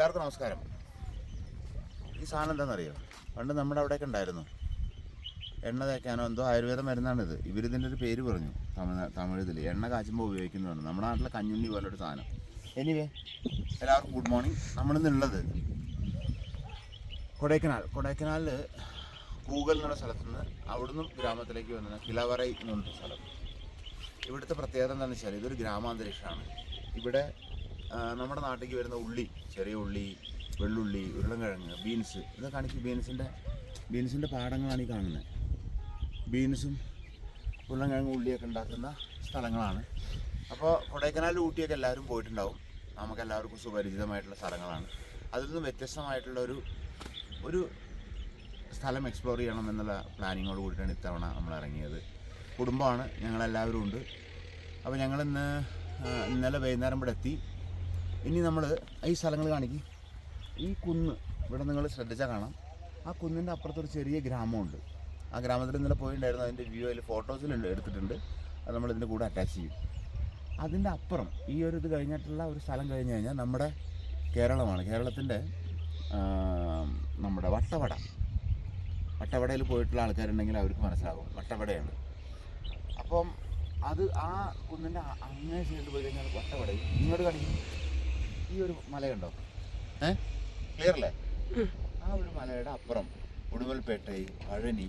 എല്ലാവർക്കും നമസ്കാരം. ഈ സാധനം എന്താണെന്നറിയോ? പണ്ട് നമ്മുടെ അവിടെയൊക്കെ ഉണ്ടായിരുന്നു, എണ്ണ തേക്കാനോ എന്തോ ആയുർവേദ മരുന്നാണിത്. ഇവരിതിൻ്റെ ഒരു പേര് പറഞ്ഞു, തമിഴിൽ എണ്ണ കാച്ചുമ്പോൾ ഉപയോഗിക്കുന്നതാണ്. നമ്മുടെ നാട്ടിലെ കഞ്ഞുണ്ണി പോലൊരു സാധനം. എനിവേ, എല്ലാവർക്കും ഗുഡ് മോർണിംഗ്. നമ്മളിന്നുള്ളത് കൊടൈക്കനാലിൽ കൂഗൽ എന്നുള്ള സ്ഥലത്തു നിന്ന് അവിടുന്ന് ഗ്രാമത്തിലേക്ക് വന്ന കിളവറൈ എന്ന് പറഞ്ഞൊരു സ്ഥലം. ഇവിടുത്തെ പ്രത്യേകത എന്താണെന്ന് വെച്ചാൽ ഇതൊരു ഗ്രാമാന്തരീക്ഷമാണ്. ഇവിടെ നമ്മുടെ നാട്ടിലേക്ക് വരുന്ന ഉള്ളി, ചെറിയ ഉള്ളി, വെള്ളുള്ളി, ഉരുളൻകിഴങ്ങ്, ബീൻസ്, ഇത് കാണിക്കും. ബീൻസിൻ്റെ പാടങ്ങളാണ് ഈ കാണുന്നത്. ബീൻസും ഉരുളൻകിഴങ്ങ്, ഉള്ളിയൊക്കെ ഉണ്ടാക്കുന്ന സ്ഥലങ്ങളാണ്. അപ്പോൾ കൊടൈക്കനാൽ, ഊട്ടിയൊക്കെ എല്ലാവരും പോയിട്ടുണ്ടാവും. നമുക്കെല്ലാവർക്കും സുപരിചിതമായിട്ടുള്ള സ്ഥലങ്ങളാണ്. അതിൽ നിന്ന് വ്യത്യസ്തമായിട്ടുള്ള ഒരു സ്ഥലം എക്സ്പ്ലോർ ചെയ്യണം എന്നുള്ള പ്ലാനിങ്ങോട് കൂടിയിട്ടാണ് ഇത്തവണ നമ്മൾ ഇറങ്ങിയത്. കുടുംബമാണ്, ഞങ്ങളെല്ലാവരും ഉണ്ട്. അപ്പോൾ ഇന്നലെ വൈകുന്നേരം ഇവിടെ എത്തി. ഇനി നമ്മൾ ഈ സ്ഥലങ്ങൾ കാണിക്കും. ഈ കുന്ന് ഇവിടെ നിങ്ങൾ ശ്രദ്ധിച്ചാൽ കാണാം. ആ കുന്നിൻ്റെ അപ്പുറത്തൊരു ചെറിയ ഗ്രാമമുണ്ട്. ആ ഗ്രാമത്തിൽ ഇന്നലെ പോയിട്ടുണ്ടായിരുന്നു. അതിൻ്റെ വ്യൂ അതിൽ ഫോട്ടോസിലുണ്ട്, എടുത്തിട്ടുണ്ട്. അത് നമ്മളിതിൻ്റെ കൂടെ അറ്റാച്ച് ചെയ്യും. അതിൻ്റെ അപ്പുറം ഈ ഒരു ഇത് കഴിഞ്ഞിട്ടുള്ള ഒരു സ്ഥലം കഴിഞ്ഞ് കഴിഞ്ഞാൽ നമ്മുടെ കേരളമാണ്. കേരളത്തിൻ്റെ നമ്മുടെ വട്ടവടയിൽ പോയിട്ടുള്ള ആൾക്കാരുണ്ടെങ്കിൽ അവർക്ക് മനസ്സിലാകും, വട്ടവടയാണ്. അപ്പം അത് ആ കുന്നിൻ്റെ അങ്ങേ സൈഡിൽ പോയി കഴിഞ്ഞാൽ വട്ടവടയിൽ ഇങ്ങോട്ട് കാണിക്കും. ഈ ഒരു മലയുണ്ടോ? ക്ലിയർ അല്ലേ? ആ ഒരു മലയുടെ അപ്പുറം ഉടുമ്പൽപേട്ടൈ, പഴനി,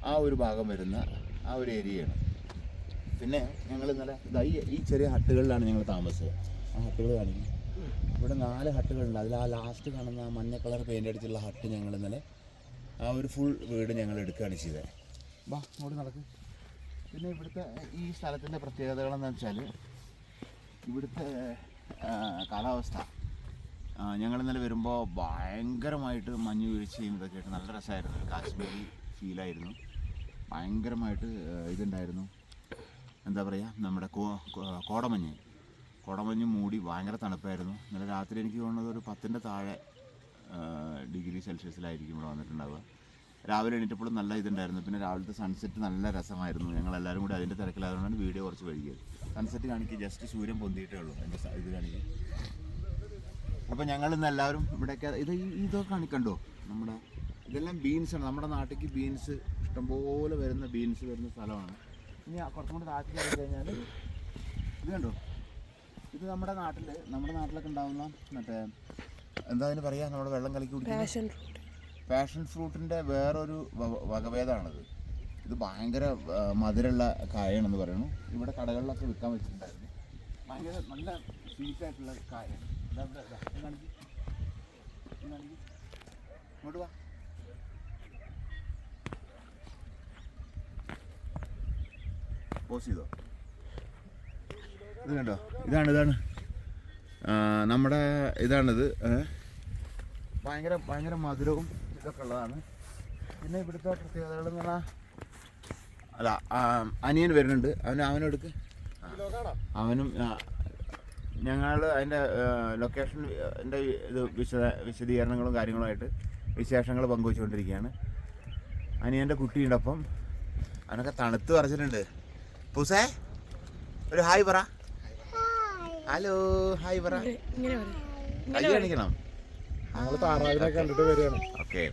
ആ ഒരു ഭാഗം വരുന്ന ആ ഒരു ഏരിയയാണ്. പിന്നെ ഞങ്ങൾ ഇന്നലെ ഈ ചെറിയ ഹട്ടുകളിലാണ് ഞങ്ങൾ താമസിച്ചത്. ആ ഹട്ടുകൾ കാണിക്കും. ഇവിടെ 4 ഹട്ടുകളുണ്ട്. അതിൽ ആ ലാസ്റ്റ് കാണുന്ന ആ മഞ്ഞ കളർ പെയിൻ്റ് അടിച്ചുള്ള ഹട്ട് ഞങ്ങൾ ഇന്നലെ ആ ഒരു ഫുൾ വീട് ഞങ്ങൾ എടുക്കുകയാണ് ചെയ്തത്. ബാ അങ്ങോട്ട് നടക്കും. പിന്നെ ഇവിടുത്തെ ഈ സ്ഥലത്തിൻ്റെ പ്രത്യേകതകളെന്ന് വെച്ചാൽ ഇവിടുത്തെ കാലാവസ്ഥ. ഞങ്ങൾ ഇന്നലെ വരുമ്പോൾ ഭയങ്കരമായിട്ട് മഞ്ഞ് വീഴ്ചയും ഇതൊക്കെ ആയിട്ട് നല്ല രസമായിരുന്നു. കാശ്മീരി ഫീലായിരുന്നു. ഭയങ്കരമായിട്ട് ഇതുണ്ടായിരുന്നു, എന്താ പറയുക, നമ്മുടെ കോടമഞ്ഞ് മൂടി ഭയങ്കര തണുപ്പായിരുന്നു. ഇന്നലെ രാത്രി എനിക്ക് തോന്നുന്നത് ഒരു 10ൻ്റെ താഴെ ഡിഗ്രി സെൽഷ്യസിലായിരിക്കും ഇവിടെ വന്നിട്ടുണ്ടാവുക. രാവിലെ എണീറ്റപ്പോഴും നല്ല ഇതുണ്ടായിരുന്നു. പിന്നെ രാവിലത്തെ സൺസെറ്റ് നല്ല രസമായിരുന്നു. ഞങ്ങളെല്ലാവരും കൂടി അതിൻ്റെ തിരക്കിലായതുകൊണ്ടാണ് വീഡിയോ കുറച്ച് വൈകിയത്. സൺസെറ്റ് കാണിക്കുക, ജസ്റ്റ് സൂര്യൻ പൊന്തിയിട്ടേ ഉള്ളൂ എൻ്റെ ഇത് കാണിക്കുക. അപ്പോൾ ഞങ്ങളിന്ന് എല്ലാവരും ഇവിടെയൊക്കെ ഇതൊക്കെ കാണിക്കണ്ടോ? നമ്മുടെ ഇതെല്ലാം ബീൻസാണ്. നമ്മുടെ നാട്ടിലേക്ക് ബീൻസ് ഇഷ്ടംപോലെ വരുന്ന സ്ഥലമാണ്. ഇനി കുറച്ചും കൂടി താഴ്ത്തി കയറി കഴിഞ്ഞാൽ ഇത് കണ്ടോ? ഇത് നമ്മുടെ നാട്ടിലൊക്കെ ഉണ്ടാകുന്ന മറ്റേ എന്താ അതിന് പറയുക, നമ്മുടെ വെള്ളം കലക്കി കുടിക്കുന്ന പാഷൻ ഫ്രൂട്ടിൻ്റെ വേറൊരു വകഭേദമാണിത്. ഇത് ഭയങ്കര മധുരമുള്ള കായാണെന്ന് പറയുന്നു. ഇവിടെ കടകളിലൊക്കെ വിൽക്കാൻ വെച്ചിട്ടുണ്ടായിരുന്നു. ഭയങ്കര നല്ല സ്വീറ്റായിട്ടുള്ള കായാണ്. ഇങ്ങോട്ട് വാ. പോസ് ചെയ്തോ? ഇത് കണ്ടോ? ഇതാണ് നമ്മുടെ ഇതാണിത്. ഭയങ്കര മധുരവും ഇതൊക്കെ ഉള്ളതാണ്. പിന്നെ ഇവിടുത്തെ പ്രത്യേകതകളെന്ന് പറഞ്ഞാൽ അനിയൻ വരുന്നുണ്ട്. അവനെടുക്ക്. അവനും ഞങ്ങൾ അതിൻ്റെ ലൊക്കേഷൻ്റെ ഇത് വിശദീകരണങ്ങളും കാര്യങ്ങളുമായിട്ട് വിശേഷങ്ങൾ പങ്കുവച്ചുകൊണ്ടിരിക്കുകയാണ്. അനിയൻ്റെ കുട്ടിയുണ്ട്. അപ്പം അവനൊക്കെ തണുത്ത് പറിച്ചിട്ടുണ്ട്. പൂസേ ഒരു ഹായ് പറ. ഹലോ, ഹായ് പറ. കൈ കാണിക്കണം. ഓക്കെ.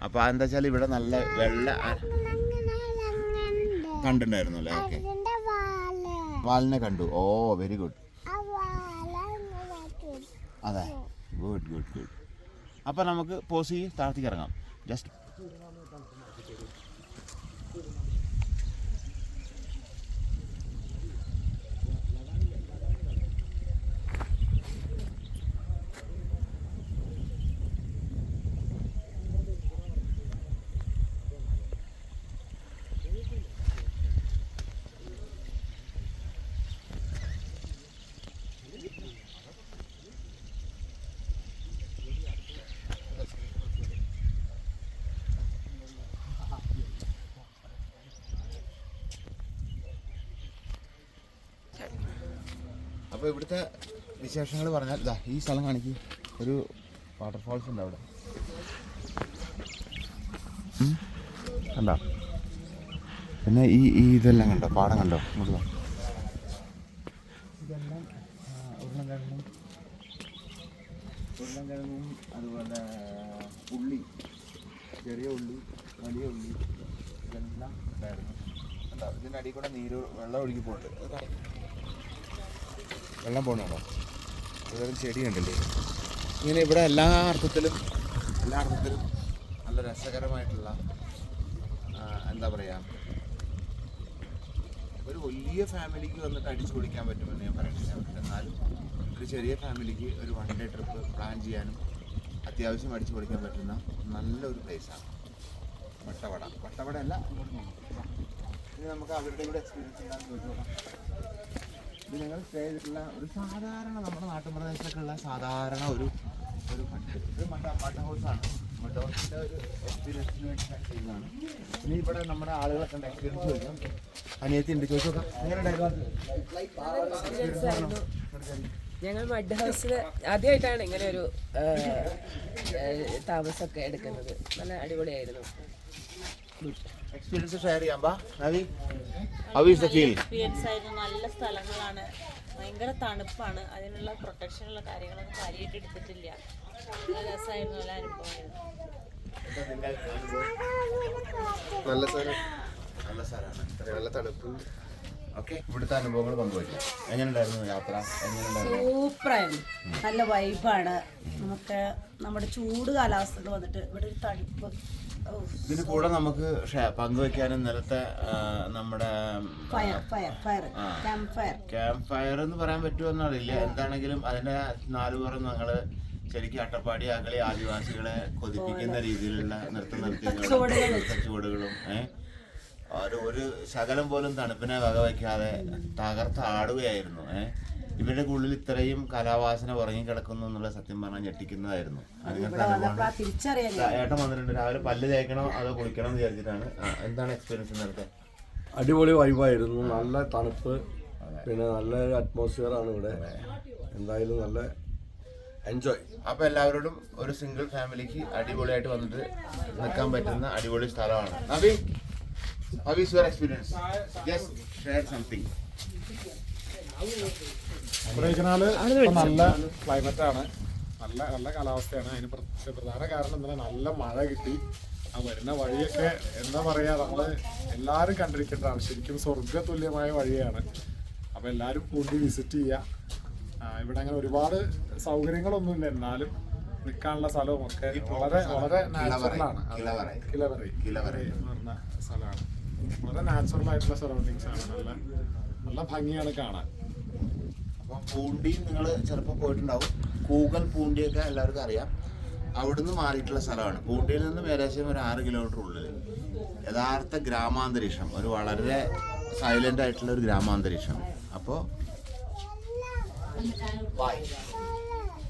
അപ്പോൾ എന്താ വെച്ചാൽ ഇവിടെ നല്ല വെള്ള കണ്ടിട്ടുണ്ടായിരുന്നു അല്ലേ? ഓക്കെ, വാലിനെ കണ്ടു. ഓ വെരി ഗുഡ്. അതെ, ഗുഡ്. അപ്പോൾ നമുക്ക് പോസ് ചെയ്ത് താഴ്ത്തിക്ക് ഇറങ്ങാം. ജസ്റ്റ് അപ്പോൾ ഇവിടുത്തെ വിശേഷങ്ങൾ പറഞ്ഞാൽ ഈ സ്ഥലം കാണിക്കും. ഒരു വാട്ടർഫാൾസ് ഉണ്ട് അവിടെ, കണ്ടോ? പിന്നെ ഇതെല്ലാം കണ്ടോ? പാടം കണ്ടോ? ഇങ്ങോട്ട് ഇതെല്ലാം ഉരുളൻകിഴങ്ങും ഉരുളൻകിഴങ്ങും അതുപോലെ ഉള്ളി, ചെറിയ ഉള്ളി, വലിയ ഉള്ളി ഇതെല്ലാം ഉണ്ടായിരുന്നു. എന്താ ഇതിൻ്റെ അടിയിൽ കൂടെ വെള്ളം ഒഴുകി പോകുന്നുണ്ട്. വെള്ളം പോകണോ? ഇതൊരു ചെടി കണ്ടില്ലേ? ഇങ്ങനെ ഇവിടെ എല്ലാ അർത്ഥത്തിലും നല്ല രസകരമായിട്ടുള്ള എന്താ പറയുക, ഒരു വലിയ ഫാമിലിക്ക് വന്നിട്ട് അടിച്ചു പൊളിക്കാൻ പറ്റുമെന്ന് ഞാൻ പറയുന്നില്ല. എന്നാലും ഒരു ചെറിയ ഫാമിലിക്ക് ഒരു 1 ഡേ ട്രിപ്പ് പ്ലാൻ ചെയ്യാനും അത്യാവശ്യം അടിച്ചു പൊളിക്കാൻ പറ്റുന്ന നല്ലൊരു പ്ലേസാണ് വട്ടവട അല്ല. ഇനി നമുക്ക് അവരുടെ കൂടെ എക്സ്പീരിയൻസ് ഉണ്ടാകുന്ന ചോദിച്ചു നോക്കാം. ഇത് ഞങ്ങൾ സ്റ്റേ ചെയ്തിട്ടുള്ള ഒരു സാധാരണ നമ്മുടെ നാട്ടുപ്രദേശത്തൊക്കെ ഉള്ള സാധാരണ ഒരു മട്ട ഹൗസാണ്. മട്ട ഹൗസിൻ്റെ ഒരു എക്സ്പീരിയൻസിന് വേണ്ടി ചെയ്യുന്നതാണ്. ഇനി ഇവിടെ നമ്മുടെ ആളുകളൊക്കെ ഉണ്ട്, എക്സ്പീരിയൻസ് ചോദിക്കാം. അനിയത്തി ഉണ്ട്, ചോദിച്ചു നോക്കാം. എങ്ങനെ ഞങ്ങൾ മഡ് ഹൗസിൽ ആദ്യമായിട്ടാണ് ഇങ്ങനെ ഒരു താമസമൊക്കെ എടുക്കുന്നത്. നല്ല അടിപൊളിയായിരുന്നു. എക്സ്പീരിയൻസ് ഷെയർ ചെയ്യാം. എക്സ്പീരിയൻസ് ആയിരുന്നു. നല്ല സ്ഥലങ്ങളാണ്, ഭയങ്കര തണുപ്പാണ്. അതിനുള്ള പ്രൊട്ടക്ഷനുള്ള കാര്യങ്ങളൊന്നും കാര്യമായിട്ട് എടുത്തിട്ടില്ല. നല്ല രസമായിരുന്നു, നല്ല അനുഭവമായിരുന്നു. നല്ല സ്ഥലമാണ്, നല്ല തണുപ്പ്. ഓക്കെ, ഇവിടുത്തെ അനുഭവങ്ങൾ പങ്കുവയ്ക്കാം. എങ്ങനെയുണ്ടായിരുന്നു യാത്ര? സൂപ്പറായിരുന്നു, നല്ല വൈബാണ്. നമുക്ക് നമ്മുടെ ചൂട് കാലാവസ്ഥയിൽ വന്നിട്ട് ഇവിടെ ഒരു തണുപ്പ്. ഇതിന് കൂടെ നമുക്ക് പങ്കുവെക്കാനും നേരത്തെ നമ്മുടെ ക്യാമ്പ് ഫയർ എന്ന് പറയാൻ പറ്റുമെന്നറിയില്ല. എന്താണെങ്കിലും അതിന്റെ 4 പുറം ഞങ്ങള് ശരിക്കും അട്ടപ്പാടി അകളി ആദിവാസികളെ കൊതിപ്പിക്കുന്ന രീതിയിലുള്ള ചുവടുകളും ഒരു ശകലം പോലും തണുപ്പിനെ വകവയ്ക്കാതെ തകർത്താടുകയായിരുന്നു. ഇവരുടെ ഉള്ളിൽ ഇത്രയും കലാവാസന ഉറങ്ങിക്കിടക്കുന്നു എന്നുള്ള സത്യം പറഞ്ഞാൽ ഞെട്ടിക്കുന്നതായിരുന്നു. ഏട്ടൻ വന്നിട്ടുണ്ട്. രാവിലെ പല്ല് തേക്കണോ അതോ കുളിക്കണം എന്ന് വിചാരിച്ചിട്ടാണ്. എന്താണ് എക്സ്പീരിയൻസ് നേരത്തെ? അടിപൊളി വൈബായിരുന്നു, നല്ല തണുപ്പ്, പിന്നെ നല്ലൊരു അറ്റ്മോസ്ഫിയർ ആണ് ഇവിടെ. എന്തായാലും നല്ല എൻജോയ്. അപ്പോൾ എല്ലാവരോടും ഒരു സിംഗിൾ ഫാമിലിക്ക് അടിപൊളിയായിട്ട് വന്നിട്ട് നിൽക്കാൻ പറ്റുന്ന അടിപൊളി സ്ഥലമാണ്. How is your experience? Just share something. Kodaikanal നല്ല ക്ലൈമറ്റാണ്, നല്ല കാലാവസ്ഥയാണ്. അതിന് പ്രധാന കാരണം എന്താ, നല്ല മഴ കിട്ടി. ആ വരുന്ന വഴിയൊക്കെ എന്താ പറയുക, നമ്മള് എല്ലാവരും കണ്ടിരിക്കേണ്ടതാണ്. ശരിക്കും സ്വർഗതുല്യമായ വഴിയാണ്. അപ്പോൾ എല്ലാവരും കൂടി വിസിറ്റ് ചെയ്യുക. ഇവിടെ അങ്ങനെ ഒരുപാട് സൗകര്യങ്ങളൊന്നുമില്ല, എന്നാലും നിൽക്കാനുള്ള സ്ഥലവും ഒക്കെ വളരെ നാച്ചുറലാണ്. കിലവറൈ എന്ന് പറഞ്ഞ സ്ഥലമാണ്. വളരെ നാച്ചുറൽ ആയിട്ടുള്ള സറൗണ്ടിങ്സ് ആണ്. നല്ല ഭംഗിയാണ് കാണാൻ. അപ്പം പൂണ്ടിയും നിങ്ങൾ ചിലപ്പോൾ പോയിട്ടുണ്ടാവും. കൂകൽ പൂണ്ടിയൊക്കെ എല്ലാവർക്കും അറിയാം. അവിടുന്ന് മാറിയിട്ടുള്ള സ്ഥലമാണ്. പൂണ്ടിയിൽ നിന്നും ഏകദേശം ഒരു 6 കിലോമീറ്റർ ഉള്ളിൽ യഥാർത്ഥ ഗ്രാമാന്തരീക്ഷം, ഒരു വളരെ സൈലന്റ് ആയിട്ടുള്ള ഒരു ഗ്രാമാന്തരീക്ഷം. അപ്പോൾ ബൈ.